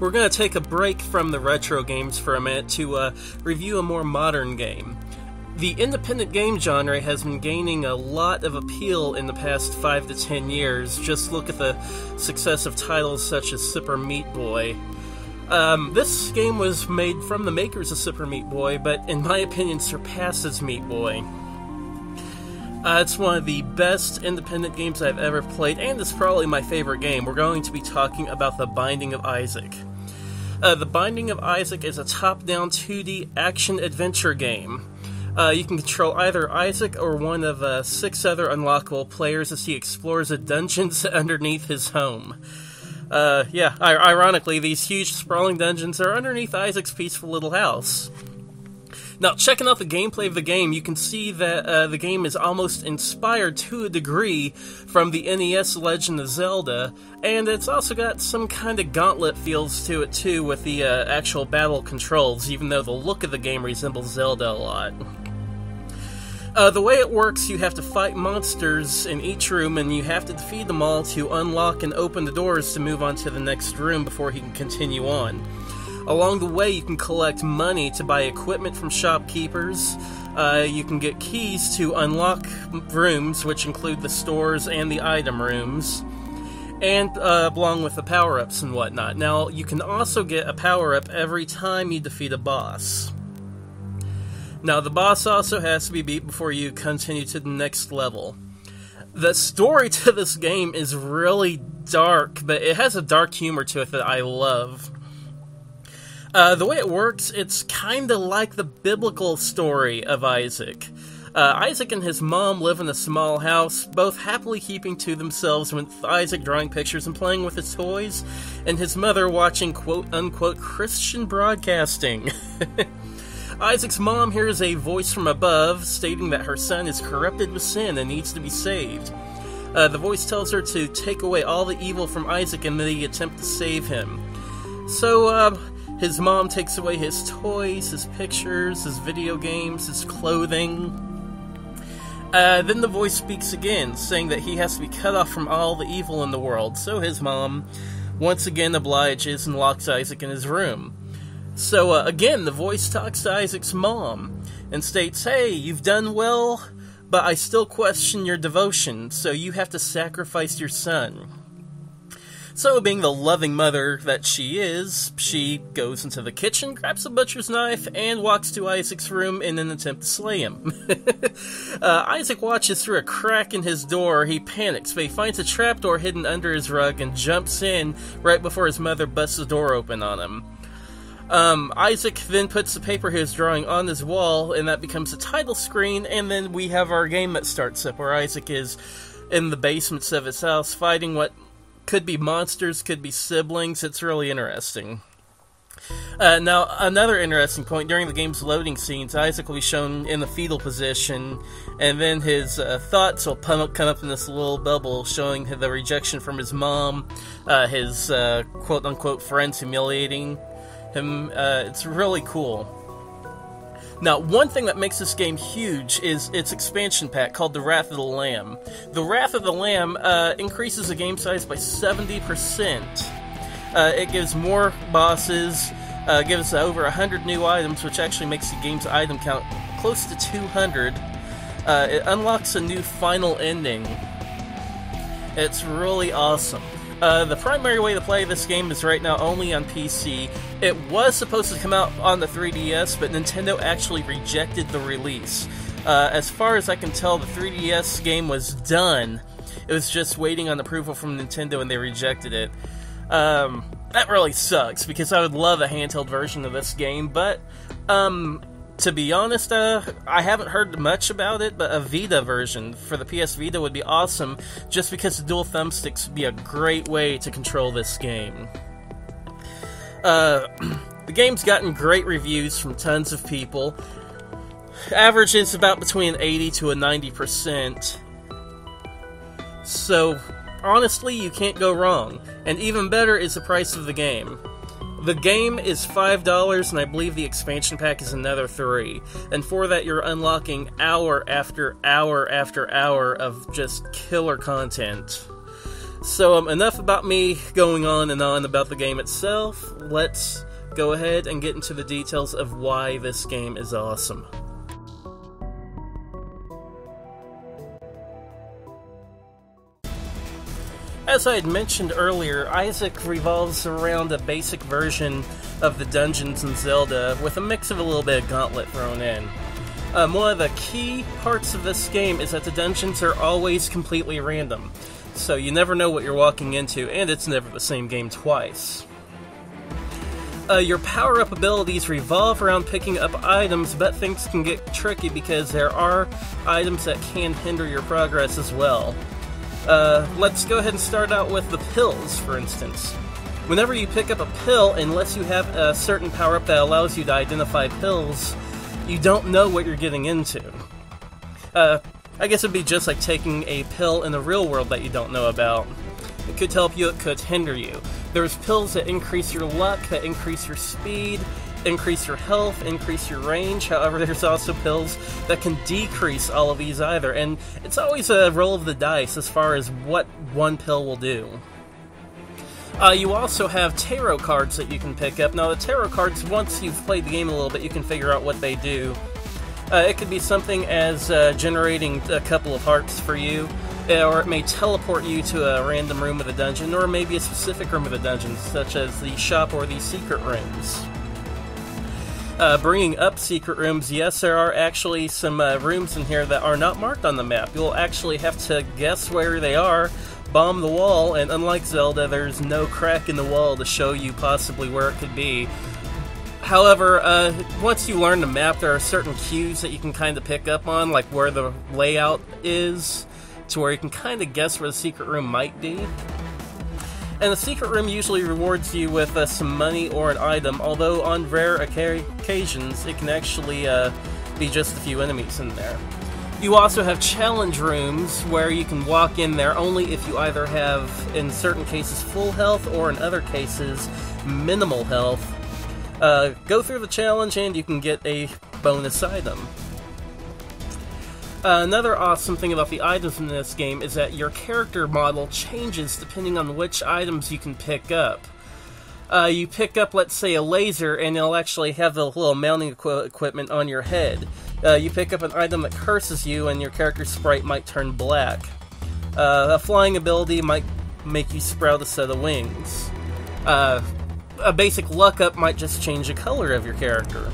we're going to take a break from the retro games for a minute to review a more modern game. The independent game genre has been gaining a lot of appeal in the past 5 to 10 years. Just look at the success of titles such as Super Meat Boy. This game was made from the makers of Super Meat Boy, but in my opinion surpasses Meat Boy. It's one of the best independent games I've ever played, and it's probably my favorite game. We're going to be talking about The Binding of Isaac. The Binding of Isaac is a top-down 2D action-adventure game. You can control either Isaac or one of 6 other unlockable players as he explores the dungeons underneath his home. Ironically, these huge sprawling dungeons are underneath Isaac's peaceful little house. Now, checking out the gameplay of the game, you can see that the game is almost inspired to a degree from the NES Legend of Zelda, and it's also got some kind of gauntlet feels to it too with the actual battle controls, even though the look of the game resembles Zelda a lot. The way it works, you have to fight monsters in each room, and you have to defeat them all to unlock and open the doors to move on to the next room before he can continue on. Along the way, you can collect money to buy equipment from shopkeepers. You can get keys to unlock rooms, which include the stores and the item rooms, and along with the power-ups and whatnot. Now, you can also get a power-up every time you defeat a boss. Now, the boss also has to be beat before you continue to the next level. The story to this game is really dark, but it has a dark humor to it that I love. The way it works, it's kinda like the biblical story of Isaac. Isaac and his mom live in a small house, both happily keeping to themselves, with Isaac drawing pictures and playing with his toys, and his mother watching quote-unquote Christian broadcasting. Isaac's mom hears a voice from above stating that her son is corrupted with sin and needs to be saved. The voice tells her to take away all the evil from Isaac in the attempt to save him. So, his mom takes away his toys, his pictures, his video games, his clothing. Then the voice speaks again, saying that he has to be cut off from all the evil in the world. So his mom once again obliges and locks Isaac in his room. So, again, the voice talks to Isaac's mom and states, "Hey, you've done well, but I still question your devotion, so you have to sacrifice your son." So, being the loving mother that she is, she goes into the kitchen, grabs a butcher's knife, and walks to Isaac's room in an attempt to slay him. Isaac watches through a crack in his door. He panics, but he finds a trapdoor hidden under his rug and jumps in right before his mother busts the door open on him. Isaac then puts the paper he was drawing on his wall, and that becomes the title screen, and then we have our game that starts up, where Isaac is in the basements of his house, fighting what could be monsters, could be siblings. It's really interesting. Now, another interesting point, during the game's loading scenes, Isaac will be shown in the fetal position, and then his thoughts will come up in this little bubble, showing the rejection from his mom, his quote-unquote friends humiliating him. It's really cool. Now, one thing that makes this game huge is its expansion pack called the Wrath of the Lamb. The Wrath of the Lamb increases the game size by 70%. It gives more bosses, gives over 100 new items, which actually makes the game's item count close to 200. It unlocks a new final ending. It's really awesome. The primary way to play this game is right now only on PC. It was supposed to come out on the 3DS, but Nintendo actually rejected the release. As far as I can tell, the 3DS game was done. It was just waiting on approval from Nintendo, and they rejected it. That really sucks, because I would love a handheld version of this game, but to be honest, I haven't heard much about it, but a Vita version for the PS Vita would be awesome, just because the dual thumbsticks would be a great way to control this game. The game's gotten great reviews from tons of people. Average is about between 80 to 90%. So, honestly, you can't go wrong. And even better is the price of the game. The game is $5, and I believe the expansion pack is another $3. And for that, you're unlocking hour after hour after hour of just killer content. So enough about me going on and on about the game itself. Let's go ahead and get into the details of why this game is awesome. As I had mentioned earlier, Isaac revolves around a basic version of the dungeons in Zelda, with a mix of a little bit of Gauntlet thrown in. One of the key parts of this game is that the dungeons are always completely random, so you never know what you're walking into, and it's never the same game twice. Your power-up abilities revolve around picking up items, but things can get tricky because there are items that can hinder your progress as well. Let's go ahead and start out with the pills, for instance. Whenever you pick up a pill, unless you have a certain power-up that allows you to identify pills, you don't know what you're getting into. I guess it'd be just like taking a pill in the real world that you don't know about. It could help you, it could hinder you. There's pills that increase your luck, that increase your speed, increase your health, increase your range. However, there's also pills that can decrease all of these either, and it's always a roll of the dice as far as what one pill will do. You also have tarot cards that you can pick up. Now, the tarot cards, once you've played the game a little bit, you can figure out what they do. It could be something as generating a couple of hearts for you, or it may teleport you to a random room of the dungeon, or maybe a specific room of the dungeon, such as the shop or the secret rooms. Bringing up secret rooms, yes, there are actually some rooms in here that are not marked on the map. You'll actually have to guess where they are, bomb the wall, and unlike Zelda, there's no crack in the wall to show you possibly where it could be. However, once you learn the map, there are certain cues that you can kind of pick up on, like where the layout is, to where you can kind of guess where the secret room might be. And the secret room usually rewards you with some money or an item, although on rare occasions it can actually be just a few enemies in there. You also have challenge rooms where you can walk in there only if you either have, in certain cases, full health or in other cases, minimal health. Go through the challenge and you can get a bonus item. Another awesome thing about the items in this game is that your character model changes depending on which items you can pick up. You pick up, let's say, a laser, and it'll actually have the little mounting equipment on your head. You pick up an item that curses you, and your character sprite might turn black. A flying ability might make you sprout a set of wings. A basic luck up might just change the color of your character.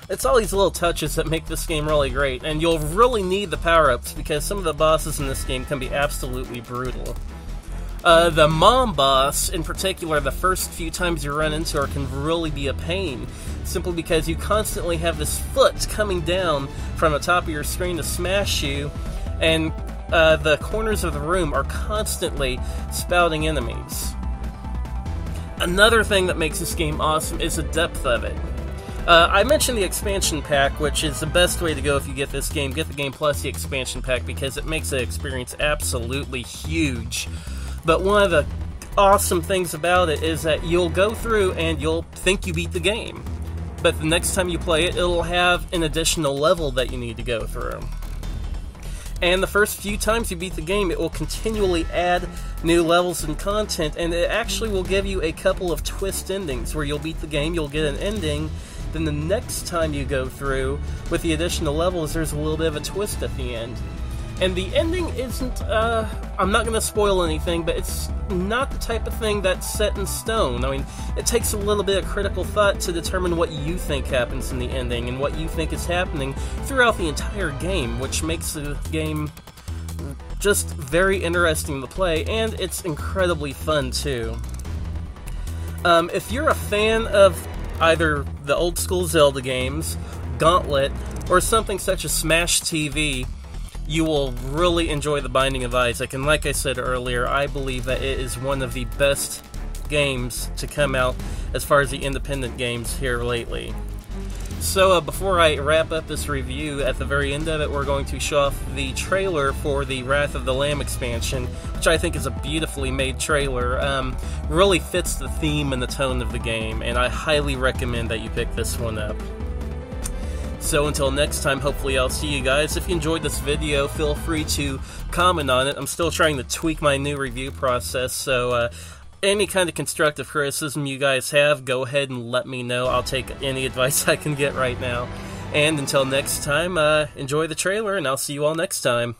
It's all these little touches that make this game really great, and you'll really need the power-ups because some of the bosses in this game can be absolutely brutal. The mom boss, in particular, the first few times you run into her can really be a pain, simply because you constantly have this foot coming down from the top of your screen to smash you, and the corners of the room are constantly spouting enemies. Another thing that makes this game awesome is the depth of it. I mentioned the expansion pack, which is the best way to go if you get this game. Get the game plus the expansion pack because it makes the experience absolutely huge. But one of the awesome things about it is that you'll go through and you'll think you beat the game. But the next time you play it, it'll have an additional level that you need to go through. And the first few times you beat the game, it will continually add new levels and content, and it actually will give you a couple of twist endings where you'll beat the game, you'll get an ending, then the next time you go through with the additional levels, there's a little bit of a twist at the end. And the ending isn't, I'm not going to spoil anything, but it's not the type of thing that's set in stone. I mean, it takes a little bit of critical thought to determine what you think happens in the ending and what you think is happening throughout the entire game, which makes the game just very interesting to play, and it's incredibly fun too. If you're a fan of either the old school Zelda games, Gauntlet, or something such as Smash TV, you will really enjoy The Binding of Isaac, and like I said earlier, I believe that it is one of the best games to come out as far as the independent games here lately. So before I wrap up this review, at the very end of it, we're going to show off the trailer for the Wrath of the Lamb expansion, which I think is a beautifully made trailer. Really fits the theme and the tone of the game, and I highly recommend that you pick this one up. So until next time, hopefully I'll see you guys. If you enjoyed this video, feel free to comment on it. I'm still trying to tweak my new review process, so any kind of constructive criticism you guys have, go ahead and let me know. I'll take any advice I can get right now. And until next time, enjoy the trailer, and I'll see you all next time.